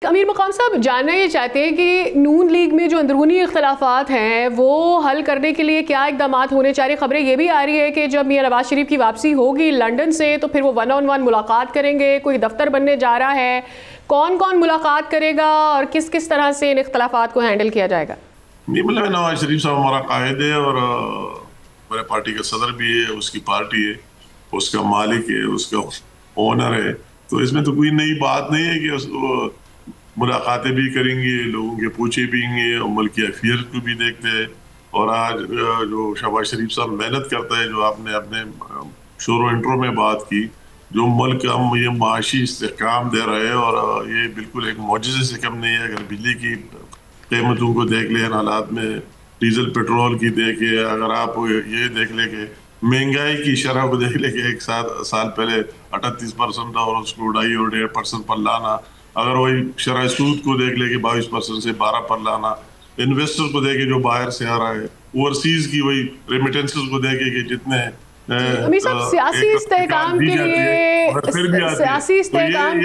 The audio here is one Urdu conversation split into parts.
امیر مقام صاحب جاننا یہ چاہتے ہیں کہ نون لیگ میں جو اندرونی اختلافات ہیں وہ حل کرنے کے لیے کیا اقدامات ہونے چاہ رہے؟ خبریں یہ بھی آ رہی ہے کہ جب میاں نواز شریف کی واپسی ہوگی لنڈن سے تو پھر وہ 1 on 1 ملاقات کریں گے، کوئی دفتر بننے جا رہا ہے، کون کون ملاقات کرے گا اور کس کس طرح سے ان اختلافات کو ہینڈل کیا جائے گا؟ مطلب نواز شریف صاحب ہمارا قائد ہے اور ہمارے پارٹی کا صدر بھی ہے، اس کی پارٹی ہے، اس کا مالک ہے، اس کا اونر ہے، تو اس میں تو کوئی نئی بات نہیں ہے کہ اس کو ملاقاتیں بھی کریں گے، لوگوں کے پوچھے بھی گے، ملکی افیئر کو بھی دیکھتے ہیں۔ اور آج جو شہباز شریف صاحب محنت کرتا ہے، جو آپ نے اپنے شروع انٹرو میں بات کی، جو ملک ہم یہ معاشی استحکام دے رہے ہیں، اور یہ بالکل ایک معجزے سے کم نہیں ہے۔ اگر بجلی کی قیمتوں کو دیکھ لیں، حالات میں ڈیزل پیٹرول کی دیکھیں، اگر آپ یہ دیکھ لیں کہ مہنگائی کی شرح کو دیکھ لیں کہ ایک سال پہلے 38% تھا اور اس کو 2.5 اور 1.5% پر لانا، اگر وہی شرح سود کو دیکھ لیں کہ 22% سے 12 پر لانا، انویسٹر کو دیکھیں جو باہر سے آ رہا ہے، اوورسیز کی وہی ریمیٹنسز کو دیکھیں کہ جتنے امیر صاحب سیاسی استحکام کے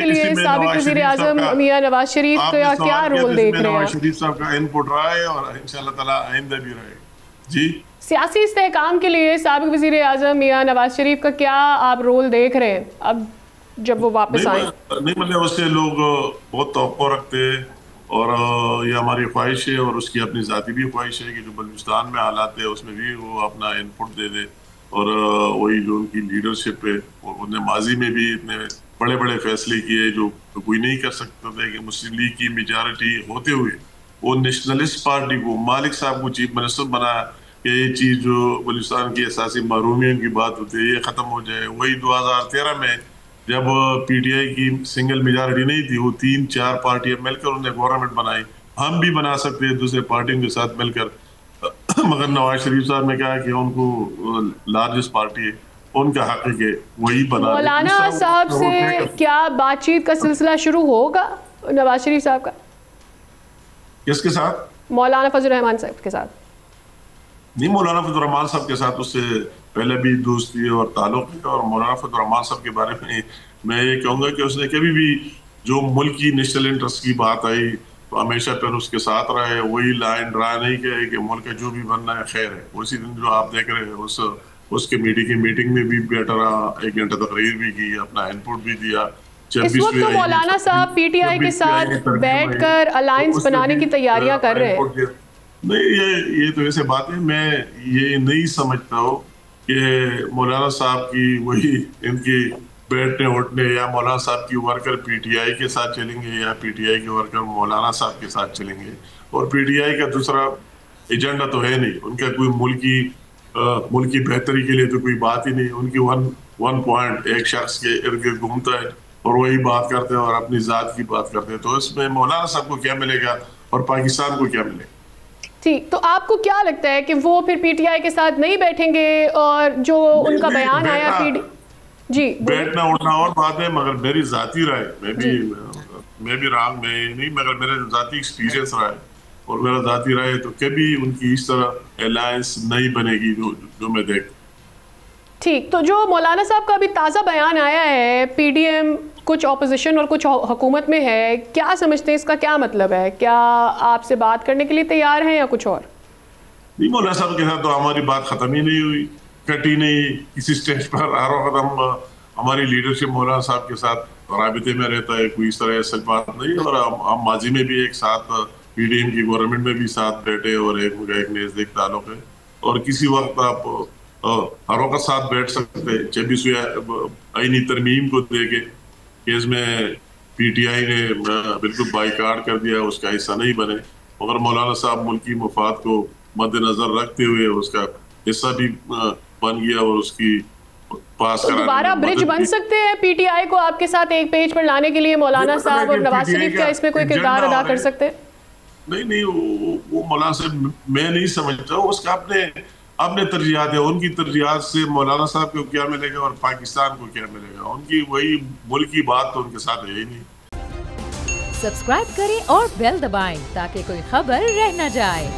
لیے سابق وزیر اعظم میاں نواز شریف کا کیا رول دیکھ رہے ہیں؟ نواز شریف صاحب کا انپٹ رہا ہے اور انشاءاللہ تعالیٰ آئندہ بھی رہے گا۔ جی، سیاسی استحکام کے لیے سابق وزیر اعظم میاں نواز شریف کا کیا آپ رول دیکھ رہے ہیں اب جب وہ واپس آئیں؟ نہیں، مطلب اس سے لوگ بہت توقع رکھتے ہیں اور یہ ہماری خواہش ہے اور اس کی اپنی ذاتی بھی خواہش ہے کہ جو بلوچستان میں حالات ہے اس میں بھی وہ اپنا انپٹ دے دے، اور وہی جو ان کی لیڈرشپ ہے، انہوں نے ماضی میں بھی اتنے بڑے بڑے فیصلے کیے جو کوئی نہیں کر سکتا تھا کہ مسلم لیگ کی میجارٹی ہوتے ہوئے وہ نیشنلسٹ پارٹی کو، مالک صاحب کو چیف منسٹر بنایا کہ یہ چیز جو بلوچستان کی اساسی محرومیوں کی بات ہوتی ہے یہ ختم ہو جائے۔ وہی 2013 میں جب پی ٹی آئی کی سنگل میجارٹی نہیں تھی، وہ 3-4 پارٹیاں مل کر انہوں نے گورنمنٹ بنائی۔ ہم بھی بنا سکتے ہیں دوسرے پارٹیوں کے ساتھ مل کر، مگر نواز شریف صاحب نے کہا کہ ان کو لارجسٹ پارٹی ہے، ان کا حق ہے کہ وہی بنا۔ مولانا صاحب سے کیا بات چیت کا سلسلہ شروع ہوگا نواز شریف صاحب کا؟ کس کے ساتھ؟ مولانا فضل الرحمان صاحب کے ساتھ؟ نہیں، مولانا فضل الرحمان صاحب کے ساتھ اس سے پہلے بھی دوستی اور تعلق ہے، اور مولانا فضل الرحمان صاحب کے بارے میں یہ کہوں گا کہ اس نے کبھی بھی جو ملکی نیشنل انٹرسٹ کی بات آئی تو ہمیشہ پھر اس کے ساتھ رہے، وہی لائن ڈرا نہیں کہے کہ ملک کا جو بھی بننا ہے خیر ہے۔ اسی دن جو آپ دیکھ رہے ہیں اس کے میٹنگ میں بھی بیٹھا رہا، 1 گھنٹہ تقریر بھی کی، اپنا انپٹ بھی دیا۔ اس وقت تو مولانا صاحب پی ٹی آئی کے ساتھ بیٹھ کر الائنس بنانے کی تیاریاں کر رہے ہیں۔ نہیں، یہ تو ایسے بات ہے، میں یہ نہیں سمجھتا ہوں کہ مولانا صاحب کی وہی ان کی بیٹھنے اٹھنے یا مولانا صاحب کی ورکر پی ٹی آئی کے ساتھ چلیں گے یا پی ٹی آئی کے ورکر مولانا صاحب کے ساتھ چلیں گے، اور پی ٹی آئی کا دوسرا ایجنڈا تو ہے نہیں، ان کا کوئی ملکی بہتری کے لیے تو کوئی بات ہی نہیں، ان کی ون پوائنٹ ایک شخص کے ارد گرد گھومتا ہے اور وہی بات کرتے ہیں اور اپنی ذات کی بات کرتے ہیں، تو اس میں مولانا صاحب کو کیا ملے گا اور پاکستان کو کیا ملے گا؟ ٹھیک، تو آپ کو کیا لگتا ہے کہ وہ پھر پی ٹی آئی کے ساتھ نہیں بیٹھیں گے؟ اور جو ان کا بیان آیا جی بیٹھنا اٹھنا اور بات ہے، مگر میری ذاتی رائے، میں بھی رانگ میں نہیں، مگر میرے ذاتی ایکسپیرینس رہا ہے اور میرا ذاتی رائے تو کبھی ان کی اس طرح الائنس نہیں بنے گی جو میں دیکھ۔ ٹھیک، تو جو مولانا صاحب کا ابھی تازہ بیان آیا ہے، پی ڈی ایم کچھ اپوزیشن اور کچھ حکومت میں ہے، کیا سمجھتے ہیں اس کا کیا مطلب ہے؟ کیا آپ سے بات کرنے کے لیے تیار ہیں یا کچھ اور؟ نہیں، مولانا صاحب کے ساتھ تو ہماری بات ختم ہی نہیں ہوئی، کٹی نہیں، کسی سٹیج پر ہر وقت ہماری لیڈرشپ مولانا صاحب کے ساتھ رابطے میں رہتا ہے، کوئی اس طرح ایسا بات نہیں، اور ہم ماضی میں بھی ایک ساتھ پی ڈی ایم کی گورنمنٹ میں بھی ساتھ بیٹھے اور ایک نزدیک تعلق ہے، اور کسی وقت آپ ہر وقت ساتھ بیٹھ سکتے۔ 26ویں آئینی ترمیم کو دیکھے کہ اس میں پی ٹی آئی نے بالکل بائیکاٹ کر دیا، اس کا حصہ نہیں بنے، مگر مولانا صاحب ملکی مفاد کو مد نظر رکھتے ہوئے اس کا حصہ بھی بن گیا اور اس کی پاس کرانے میں دوبارہ برج بن سکتے ہیں پی ٹی آئی کو آپ کے ساتھ ایک پیج پر لانے کے لیے مولانا صاحب اور نواز شریف کیا اس میں کوئی کردار ادا کر سکتے ہیں؟ نہیں، وہ مولانا صاحب میں نہیں سمجھتا ہوں، اس کا اپنے ترجیحات ہے، ان کی ترجیحات سے مولانا صاحب کو کیا ملے گا اور پاکستان کو کیا ملے گا، ان کی وہی ملک کی بات تو ان کے ساتھ ہے ہی نہیں۔ سبسکرائب کریں اور بیل دبائیں تاکہ کوئی خبر رہ نہ جائے۔